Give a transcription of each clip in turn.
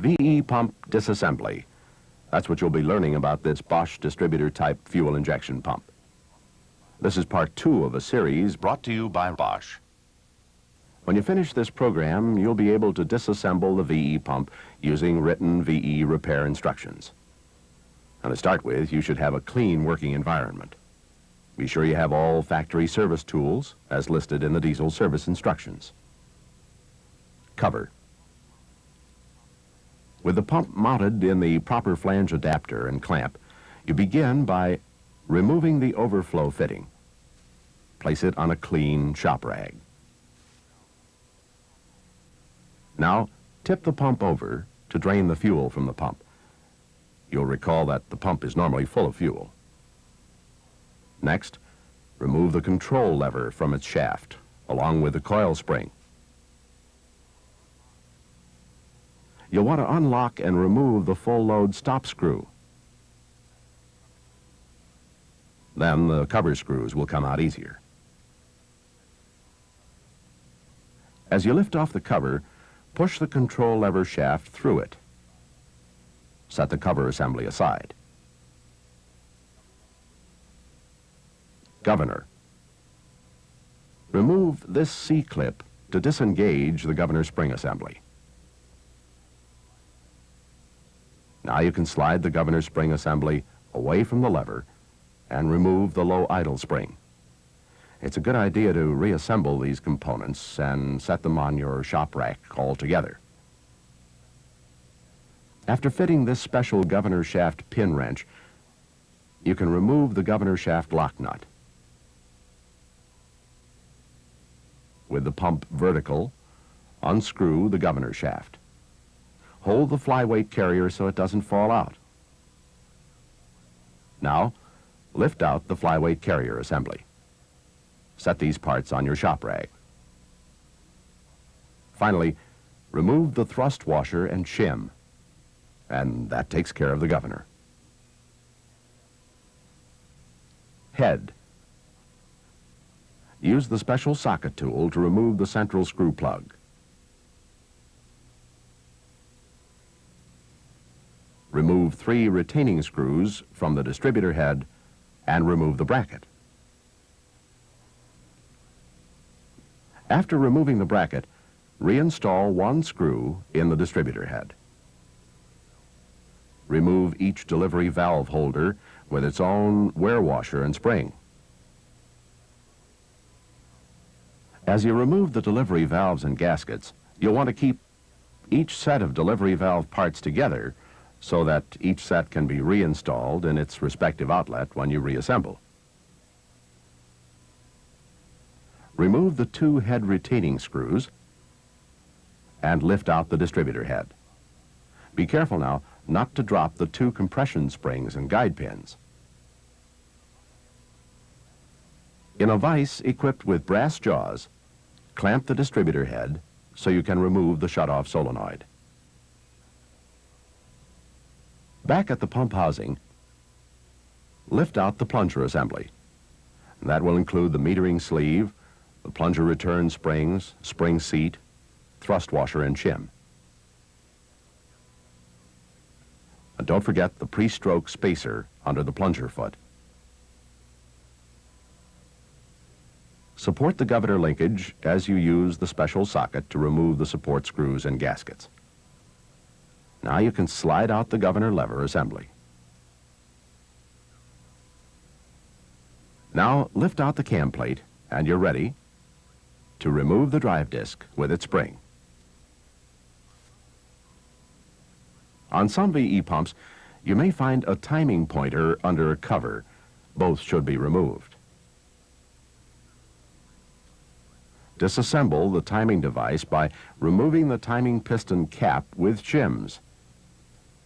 VE pump disassembly. That's what you'll be learning about this Bosch distributor type fuel injection pump. This is part 2 of a series brought to you by Bosch. When you finish this program, you'll be able to disassemble the VE pump using written VE repair instructions. Now, to start with, you should have a clean working environment. Be sure you have all factory service tools as listed in the diesel service instructions. Cover. With the pump mounted in the proper flange adapter and clamp, you begin by removing the overflow fitting. Place it on a clean shop rag. Now, tip the pump over to drain the fuel from the pump. You'll recall that the pump is normally full of fuel. Next, remove the control lever from its shaft, along with the coil spring. You'll want to unlock and remove the full load stop screw. Then the cover screws will come out easier. As you lift off the cover, push the control lever shaft through it. Set the cover assembly aside. Governor. Remove this C-clip to disengage the governor spring assembly. Now you can slide the governor spring assembly away from the lever and remove the low idle spring. It's a good idea to reassemble these components and set them on your shop rack all together. After fitting this special governor shaft pin wrench, you can remove the governor shaft lock nut. With the pump vertical, unscrew the governor shaft. Hold the flyweight carrier so it doesn't fall out. Now, lift out the flyweight carrier assembly. Set these parts on your shop rag. Finally, remove the thrust washer and shim, and that takes care of the governor. Head. Use the special socket tool to remove the central screw plug. Remove 3 retaining screws from the distributor head and remove the bracket. After removing the bracket, reinstall 1 screw in the distributor head. Remove each delivery valve holder with its own wear washer and spring. As you remove the delivery valves and gaskets, you'll want to keep each set of delivery valve parts together so that each set can be reinstalled in its respective outlet when you reassemble. Remove the 2 head retaining screws and lift out the distributor head. Be careful now not to drop the 2 compression springs and guide pins. In a vise equipped with brass jaws, clamp the distributor head so you can remove the shutoff solenoid. Back at the pump housing, lift out the plunger assembly. That will include the metering sleeve, the plunger return springs, spring seat, thrust washer and shim. And don't forget the pre-stroke spacer under the plunger foot. Support the governor linkage as you use the special socket to remove the support screws and gaskets. Now you can slide out the governor lever assembly. Now lift out the cam plate and you're ready to remove the drive disc with its spring. On some VE pumps, you may find a timing pointer under a cover. Both should be removed. Disassemble the timing device by removing the timing piston cap with shims.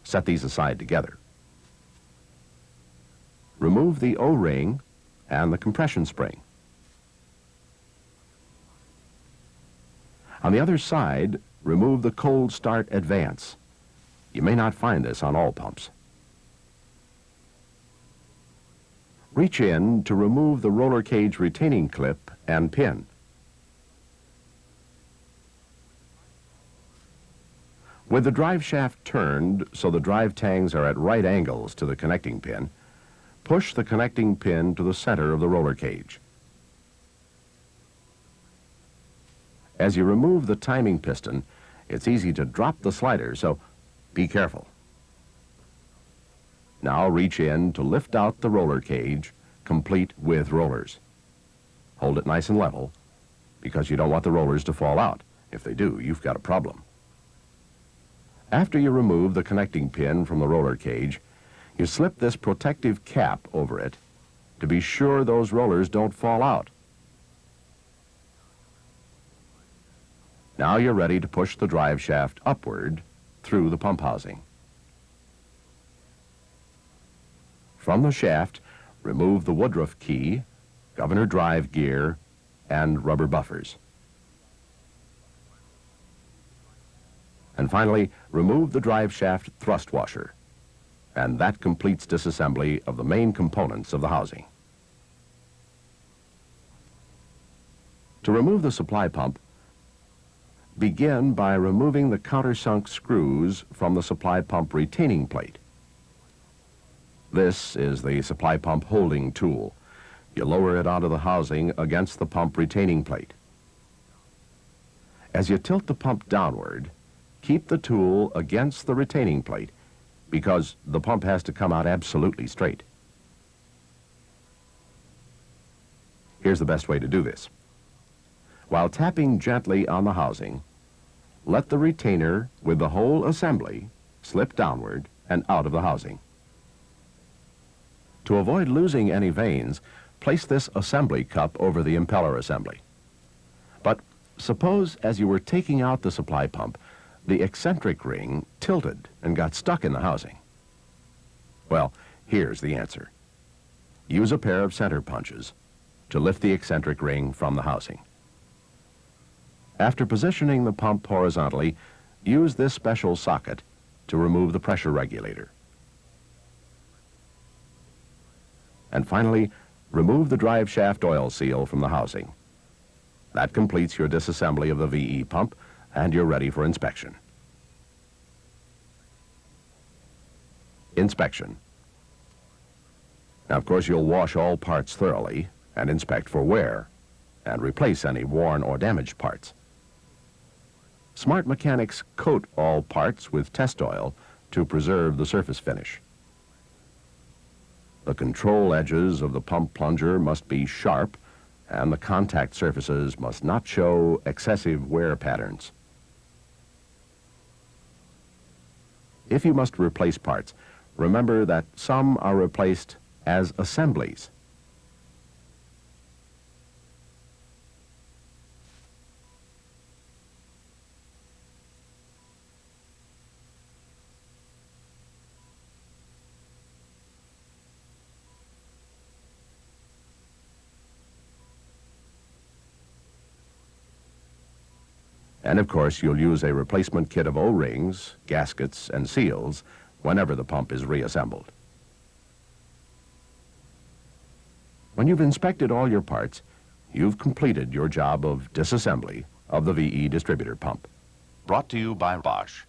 Set these aside together. Remove the O-ring and the compression spring. On the other side, remove the cold start advance. You may not find this on all pumps. Reach in to remove the roller cage retaining clip and pin. With the drive shaft turned so the drive tangs are at right angles to the connecting pin, push the connecting pin to the center of the roller cage. As you remove the timing piston, it's easy to drop the slider, so be careful. Now reach in to lift out the roller cage, complete with rollers. Hold it nice and level, because you don't want the rollers to fall out. If they do, you've got a problem. After you remove the connecting pin from the roller cage, you slip this protective cap over it to be sure those rollers don't fall out. Now you're ready to push the drive shaft upward through the pump housing. From the shaft, remove the Woodruff key, governor drive gear, and rubber buffers. And finally, remove the drive shaft thrust washer. And that completes disassembly of the main components of the housing. To remove the supply pump, begin by removing the countersunk screws from the supply pump retaining plate. This is the supply pump holding tool. You lower it onto the housing against the pump retaining plate. As you tilt the pump downward, keep the tool against the retaining plate because the pump has to come out absolutely straight. Here's the best way to do this. While tapping gently on the housing, let the retainer with the whole assembly slip downward and out of the housing. To avoid losing any vanes, place this assembly cup over the impeller assembly. But suppose as you were taking out the supply pump, the eccentric ring tilted and got stuck in the housing. Well, here's the answer. Use a pair of center punches to lift the eccentric ring from the housing. After positioning the pump horizontally, use this special socket to remove the pressure regulator. And finally, remove the drive shaft oil seal from the housing. That completes your disassembly of the VE pump, and you're ready for inspection. Inspection. Now, of course, you'll wash all parts thoroughly and inspect for wear, and replace any worn or damaged parts. Smart mechanics coat all parts with test oil to preserve the surface finish. The control edges of the pump plunger must be sharp, and the contact surfaces must not show excessive wear patterns. If you must replace parts, remember that some are replaced as assemblies. And of course, you'll use a replacement kit of O-rings, gaskets, and seals whenever the pump is reassembled. When you've inspected all your parts, you've completed your job of disassembly of the VE distributor pump. Brought to you by Bosch.